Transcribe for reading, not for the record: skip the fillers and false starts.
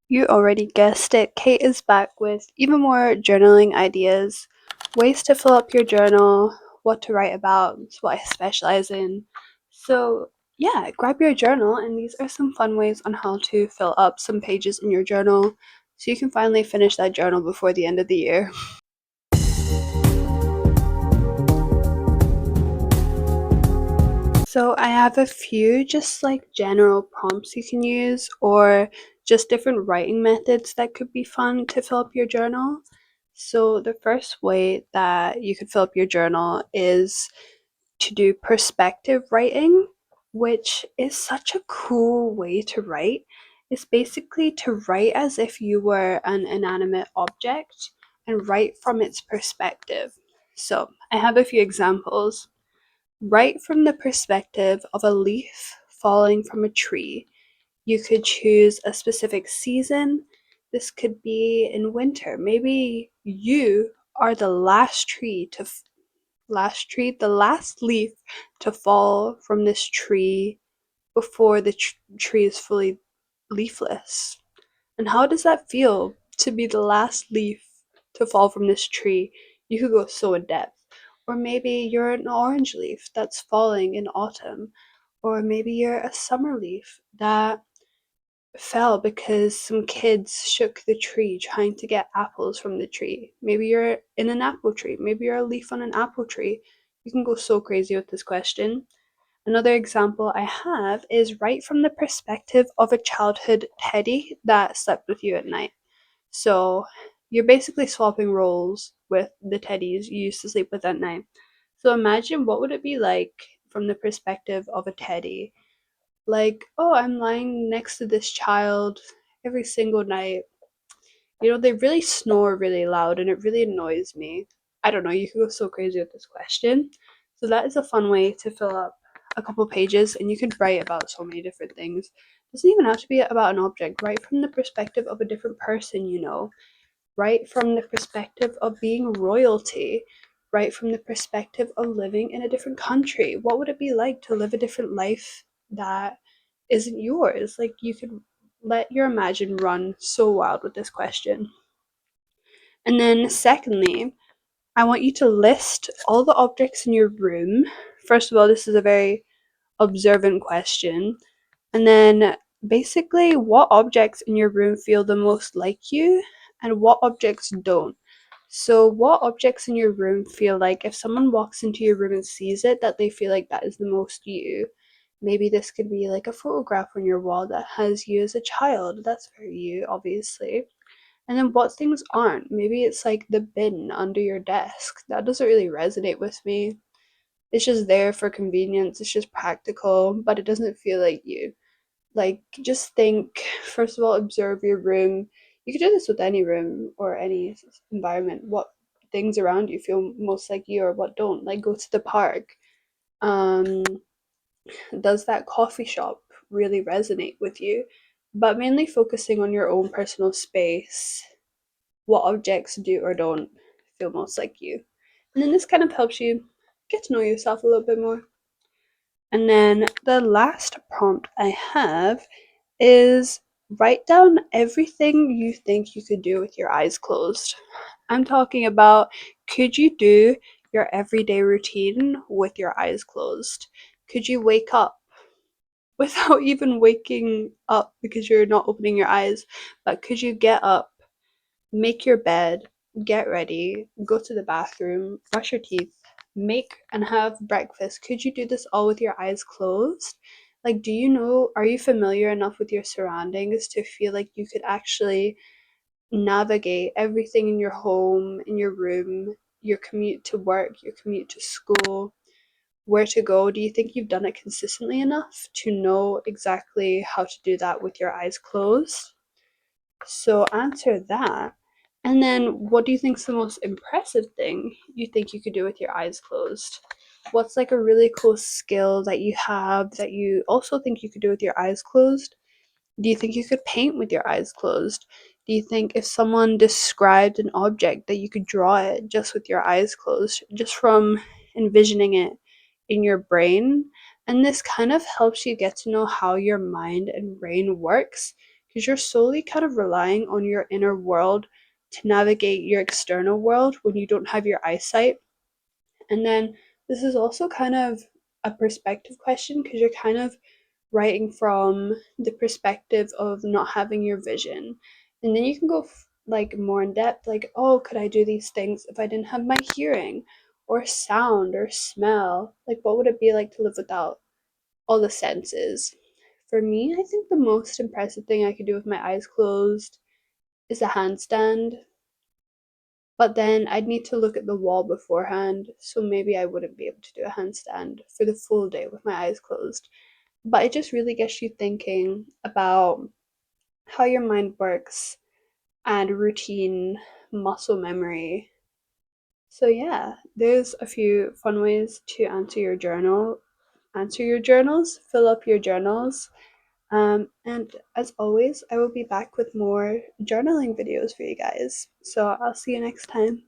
You already guessed it. Kate is back with even more journaling ideas, ways to fill up your journal, what to write about, what I specialize in. So, yeah, grab your journal, and these are some fun ways on how to fill up some pages in your journal so you can finally finish that journal before the end of the year. So I have a few just like general prompts you can use, or just different writing methods that could be fun to fill up your journal. So the first way that you could fill up your journal is to do perspective writing, which is such a cool way to write. It's basically to write as if you were an inanimate object and write from its perspective. So I have a few examples. Write from the perspective of a leaf falling from a tree. You could choose a specific season. This could be in winter. Maybe you are the the last leaf to fall from this tree before the tree is fully leafless. And how does that feel to be the last leaf to fall from this tree? You could go so in depth. Or maybe you're an orange leaf that's falling in autumn. Or maybe you're a summer leaf that fell because some kids shook the tree trying to get apples from the tree. Maybe you're in an apple tree. Maybe you're a leaf on an apple tree. You can go so crazy with this question. Another example I have is right from the perspective of a childhood teddy that slept with you at night. So you're basically swapping roles with the teddies you used to sleep with at night. So imagine what would it be like from the perspective of a teddy? Like, oh, I'm lying next to this child every single night. They really snore really loud and it really annoys me. I don't know, you could go so crazy with this question. So that is a fun way to fill up a couple pages, and you could write about so many different things. It doesn't even have to be about an object. Write from the perspective of a different person. Write from the perspective of being royalty. Write from the perspective of living in a different country. What would it be like to live a different life that isn't yours? Like, you could let your imagine run so wild with this question. And then, secondly, I want you to list all the objects in your room. First of all, this is a very observant question. And then, basically, what objects in your room feel the most like you and what objects don't. So, what objects in your room feel like if someone walks into your room and sees it, that they feel like that is the most you? Maybe this could be like a photograph on your wall that has you as a child. That's very you, obviously. And then what things aren't? Maybe it's like the bin under your desk. That doesn't really resonate with me. It's just there for convenience, it's just practical, but it doesn't feel like you. Like, just think, first of all, observe your room. You could do this with any room or any environment. What things around you feel most like you or what don't? Like, go to the park. Um, does that coffee shop really resonate with you? But mainly focusing on your own personal space, what objects do or don't feel most like you. And then this kind of helps you get to know yourself a little bit more. And then the last prompt I have is write down everything you think you could do with your eyes closed. I'm talking about, could you do your everyday routine with your eyes closed? Could you wake up without even waking up because you're not opening your eyes? But could you get up, make your bed, get ready, go to the bathroom, brush your teeth, make and have breakfast? Could you do this all with your eyes closed? Like, are you familiar enough with your surroundings to feel like you could actually navigate everything in your home, in your room, your commute to work, your commute to school, where to go? Do you think you've done it consistently enough to know exactly how to do that with your eyes closed? So answer that. And then what do you think's the most impressive thing you think you could do with your eyes closed? What's like a really cool skill that you have that you also think you could do with your eyes closed? Do you think you could paint with your eyes closed? Do you think if someone described an object that you could draw it just with your eyes closed, just from envisioning it in your brain? And this kind of helps you get to know how your mind and brain works, because you're solely kind of relying on your inner world to navigate your external world when you don't have your eyesight. And then this is also kind of a perspective question because you're kind of writing from the perspective of not having your vision. And then you can go like more in depth, like, oh, could I do these things if I didn't have my hearing or sound or smell? Like, what would it be like to live without all the senses? For me, I think the most impressive thing I could do with my eyes closed is a handstand, but then I'd need to look at the wall beforehand, so maybe I wouldn't be able to do a handstand for the full day with my eyes closed. But it just really gets you thinking about how your mind works and routine, muscle memory. So yeah, there's a few fun ways to answer your journals, fill up your journals. And as always, I will be back with more journaling videos for you guys. So I'll see you next time.